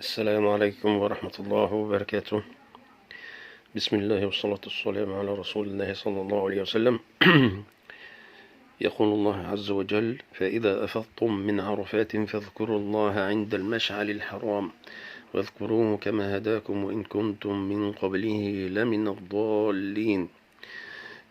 السلام عليكم ورحمة الله وبركاته. بسم الله والصلاة والسلام على رسول الله صلى الله عليه وسلم. يقول الله عز وجل: فإذا أفضتم من عرفات فاذكروا الله عند المشعر الحرام واذكروه كما هداكم وإن كنتم من قبله لمن الضالين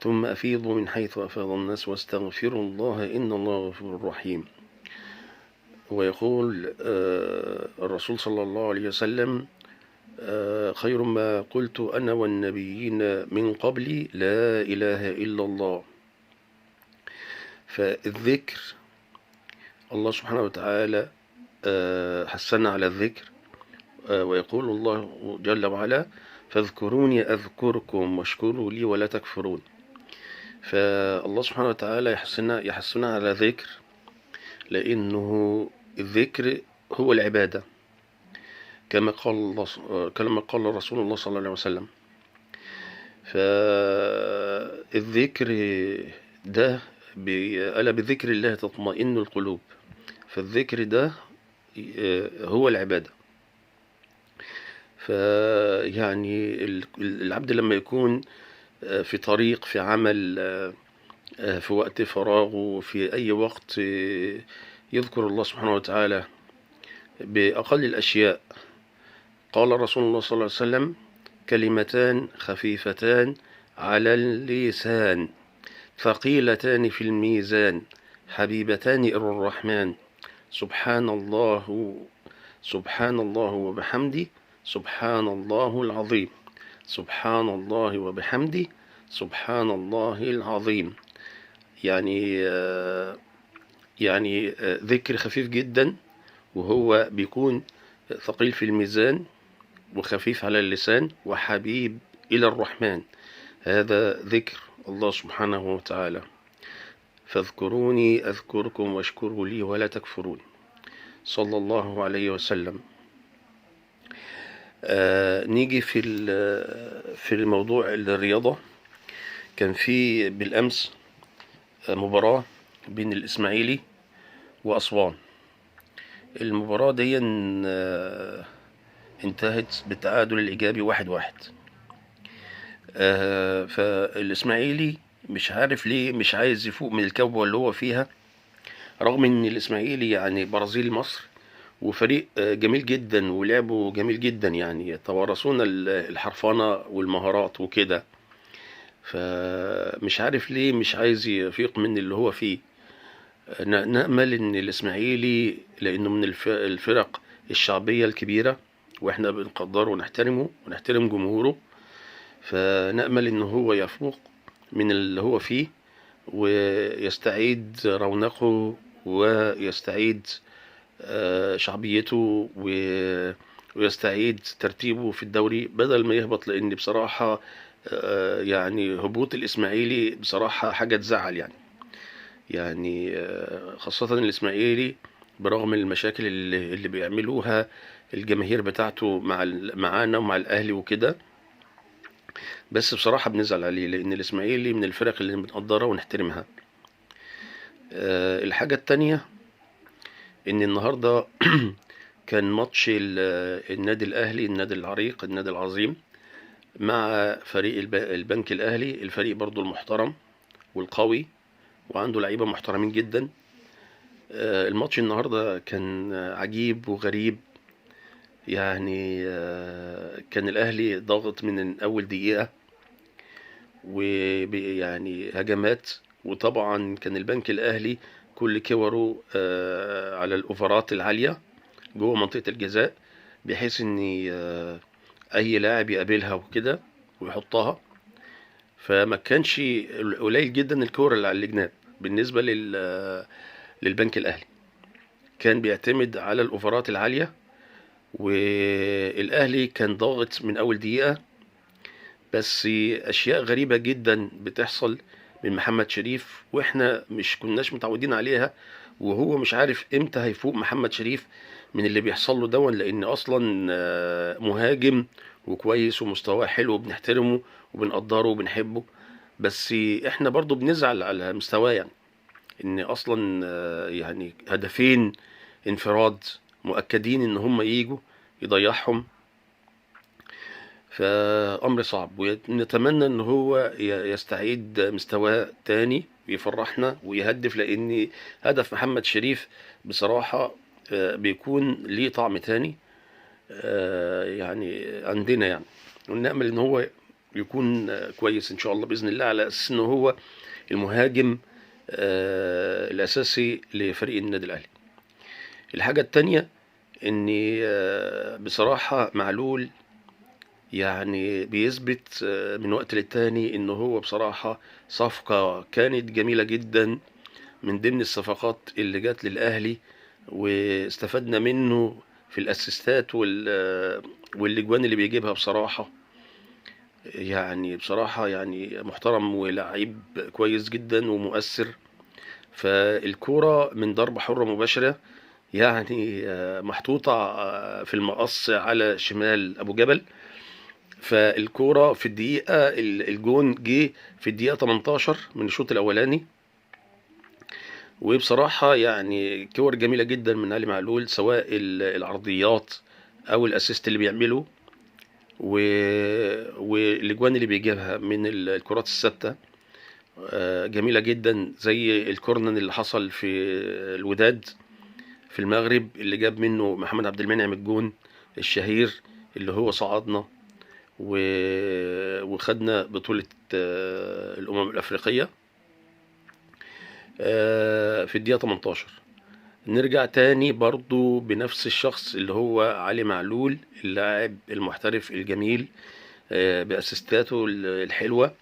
ثم أفيضوا من حيث أفاض الناس واستغفروا الله إن الله غفور رحيم. ويقول الرسول صلى الله عليه وسلم: خير ما قلت أنا والنبيين من قبلي لا إله إلا الله. فالذكر الله سبحانه وتعالى حثنا على الذكر، ويقول الله جل وعلا: فاذكروني أذكركم واشكروا لي ولا تكفرون. فالله سبحانه وتعالى يحثنا على ذكر، لأنه الذكر هو العبادة كما قال رسول الله صلى الله عليه وسلم. فالذكر ده ألا بذكر الله تطمئن القلوب، فالذكر ده هو العبادة. فيعني العبد لما يكون في طريق، في عمل، في وقت فراغه، في أي وقت، يذكر الله سبحانه وتعالى بأقل الأشياء. قال رسول الله صلى الله عليه وسلم: كلمتان خفيفتان على اللسان ثقيلتان في الميزان حبيبتان إلى الرحمن سبحان الله وبحمده سبحان الله العظيم، سبحان الله وبحمده سبحان الله العظيم. يعني ذكر خفيف جدا، وهو بيكون ثقيل في الميزان وخفيف على اللسان وحبيب إلى الرحمن. هذا ذكر الله سبحانه وتعالى: فاذكروني أذكركم واشكروا لي ولا تكفرون، صلى الله عليه وسلم. نيجي في الموضوع الرياضة. كان في بالأمس مباراة بين الإسماعيلي وأسوان. المباراة دي انتهت بالتعادل الإيجابي 1-1. فالإسماعيلي مش عارف ليه مش عايز يفوق من الكبوة اللي هو فيها، رغم ان الإسماعيلي يعني برازيل مصر وفريق جميل جدا ولعبه جميل جدا، يعني توارثونا الحرفنة والمهارات وكده. فمش عارف ليه مش عايز يفيق من اللي هو فيه. نأمل ان الإسماعيلي، لأنه من الفرق الشعبية الكبيرة واحنا بنقدره ونحترمه ونحترم جمهوره، فنأمل ان هو يفوق من اللي هو فيه ويستعيد رونقه ويستعيد شعبيته ويستعيد ترتيبه في الدوري بدل ما يهبط. لان بصراحة يعني هبوط الإسماعيلي بصراحة حاجة تزعل، يعني خاصة الإسماعيلي برغم المشاكل اللي بيعملوها الجماهير بتاعته معانا ومع الأهلي وكده، بس بصراحة بنزعل عليه لأن الإسماعيلي من الفرق اللي بنقدرها ونحترمها. الحاجة التانية إن النهاردة كان ماتش النادي الأهلي، النادي العريق، النادي العظيم، مع فريق البنك الأهلي، الفريق برضو المحترم والقوي وعنده لعيبة محترمين جدا. الماتش النهاردة كان عجيب وغريب، يعني كان الأهلي ضاغط من أول دقيقة ويعني هجمات، وطبعا كان البنك الأهلي كل كوره على الأوفرات العالية جوه منطقة الجزاء، بحيث ان اي لاعب يقابلها وكده ويحطها. فما كانش قليل جدا الكور اللي على الجناب بالنسبة للبنك الأهلي، كان بيعتمد على الأوفرات العالية. والأهلي كان ضاغط من أول دقيقة، بس أشياء غريبة جدا بتحصل من محمد شريف واحنا مش كناش متعودين عليها، وهو مش عارف امتى هيفوق محمد شريف من اللي بيحصل له دون، لان اصلا مهاجم وكويس ومستواه حلو وبنحترمه وبنقدره وبنحبه، بس احنا برضو بنزعل على مستواه، يعني ان اصلا يعني هدفين انفراد مؤكدين ان هم ييجوا يضيعهم، فأمر صعب. ونتمنى إن هو يستعيد مستواه تاني ويفرحنا ويهدف، لأن هدف محمد شريف بصراحة بيكون ليه طعم تاني يعني عندنا يعني. ونأمل إن هو يكون كويس إن شاء الله بإذن الله، على أساس إن هو المهاجم الأساسي لفريق النادي الأهلي. الحاجة التانية إن بصراحة معلول يعني بيثبت من وقت للتاني إن هو بصراحة صفقة كانت جميلة جدا، من ضمن الصفقات اللي جات للأهلي واستفدنا منه في الأسيستات والأجوان اللي بيجيبها. بصراحة يعني بصراحة يعني محترم ولاعيب كويس جدا ومؤثر. فالكورة من ضربة حرة مباشرة يعني محطوطة في المقص على شمال أبو جبل. فالكورة في الدقيقة الجون جه في الدقيقة 18 من الشوط الأولاني. وبصراحة يعني كور جميلة جدا من علي معلول، سواء العرضيات أو الأسيست اللي بيعمله والأجوان اللي بيجيبها من الكرات الثابتة جميلة جدا، زي الكورنر اللي حصل في الوداد في المغرب اللي جاب منه محمد عبد المنعم الجون الشهير اللي هو صعدنا وخدنا بطولة الأمم الأفريقية في الدقيقة 18. نرجع تاني برضو بنفس الشخص اللي هو علي معلول، اللاعب المحترف الجميل بأسيستاته الحلوة.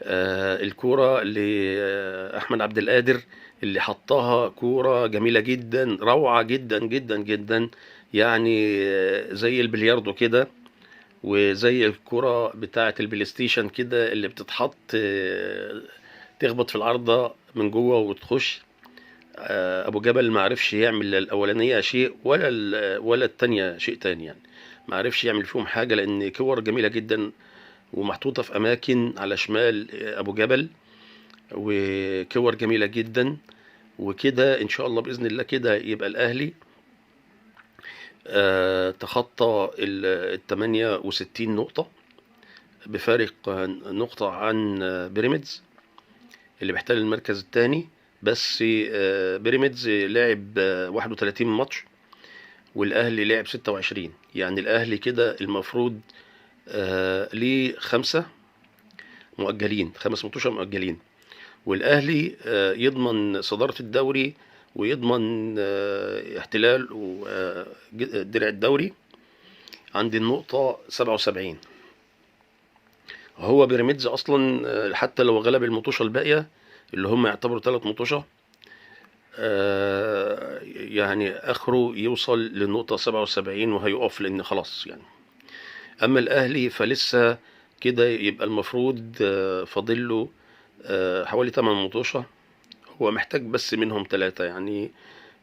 الكورة لأحمد عبد القادر اللي حطها كورة جميلة جدا، روعة جدا جدا جدا، يعني زي البلياردو كده، وزي الكرة بتاعة البلايستيشن كده اللي بتتحط تخبط في العارضة من جوه وتخش. ابو جبل ما عرفش يعمل الاولانية شيء ولا التانية شيء تاني، يعني ما عرفش يعمل فيهم حاجة، لان كور جميلة جدا ومحطوطة في اماكن على شمال ابو جبل، وكور جميلة جدا. وكده ان شاء الله باذن الله كده يبقى الاهلي تخطى ال 68 نقطة بفارق نقطة عن بيراميدز اللي بيحتل المركز الثاني. بس بيراميدز لعب 31 ماتش والاهلي لعب 26. يعني الاهلي كده المفروض ليه 5 مؤجلين، 5 ماتشات مؤجلين، والاهلي يضمن صدارة الدوري ويضمن احتلال درع الدوري عند النقطة 77. هو بيراميدز اصلا حتى لو غلب المطوشة الباقية اللي هم يعتبروا 3 مطوشة يعني اخره يوصل للنقطة 77 وهيقف، لان خلاص يعني. اما الاهلي فلسه كده يبقى المفروض فاضل له حوالي 8 مطوشة، هو محتاج بس منهم 3 يعني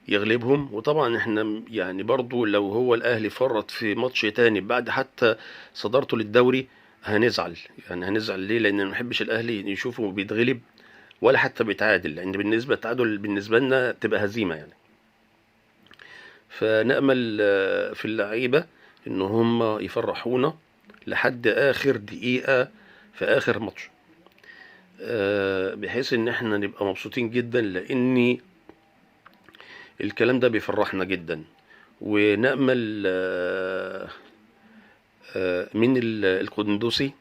يغلبهم. وطبعا احنا يعني برضو لو هو الاهلي فرط في ماتش تاني بعد حتى صدارته للدوري هنزعل، يعني هنزعل ليه؟ لان ما نحبش الاهلي يشوفه بيتغلب ولا حتى بيتعادل، لان بالنسبه التعادل بالنسبه لنا تبقى هزيمه يعني. فنامل في اللعيبه ان هم يفرحونا لحد اخر دقيقه في اخر ماتش، بحيث ان احنا نبقى مبسوطين جدا، لان الكلام ده بيفرحنا جدا. ونأمل من القندوسي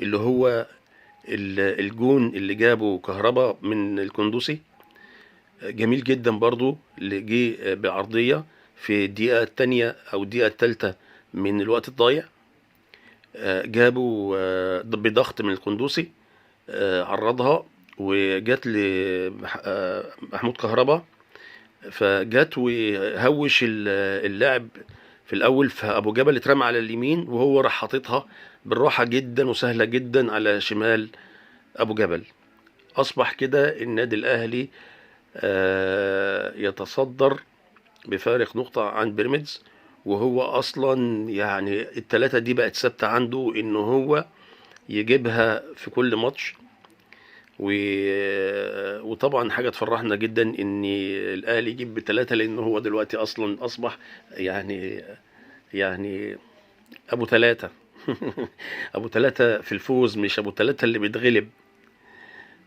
اللي هو الجون اللي جابه كهربا من القندوسي جميل جدا برضو، اللي جه بعرضية في الدقيقة الثانية أو الدقيقة الثالثة من الوقت الضايع. جابوا بضغط من القندوسي، عرضها وجات لمحمود كهربا، فجات وهوش اللاعب في الاول، فابو جبل اترمى على اليمين وهو راح حاططها بالراحه جدا وسهله جدا على شمال ابو جبل. اصبح كده النادي الاهلي يتصدر بفارق نقطه عن بيراميدز، وهو اصلا يعني ال3 دي بقت ثابته عنده ان هو يجيبها في كل ماتش. وطبعا حاجة تفرحنا جدا ان الاهلي يجيب ب3، لان هو دلوقتي اصلا اصبح يعني يعني أبو 3 أبو 3 في الفوز، مش أبو 3 اللي بيتغلب.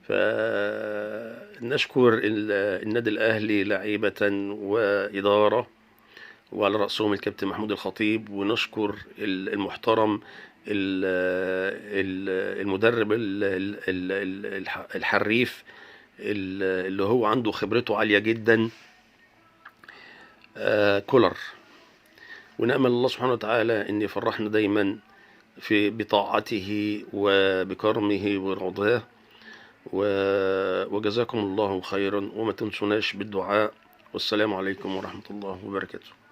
فنشكر النادي الأهلي لعيبة وإدارة، وعلى رأسهم الكابتن محمود الخطيب، ونشكر المحترم المدرب الحريف اللي هو عنده خبرته عالية جدا، كولر. ونأمل الله سبحانه وتعالى أن يفرحنا دايما بطاعته وبكرمه ورضاه. وجزاكم الله خيرا، وما تنسوناش بالدعاء. والسلام عليكم ورحمة الله وبركاته.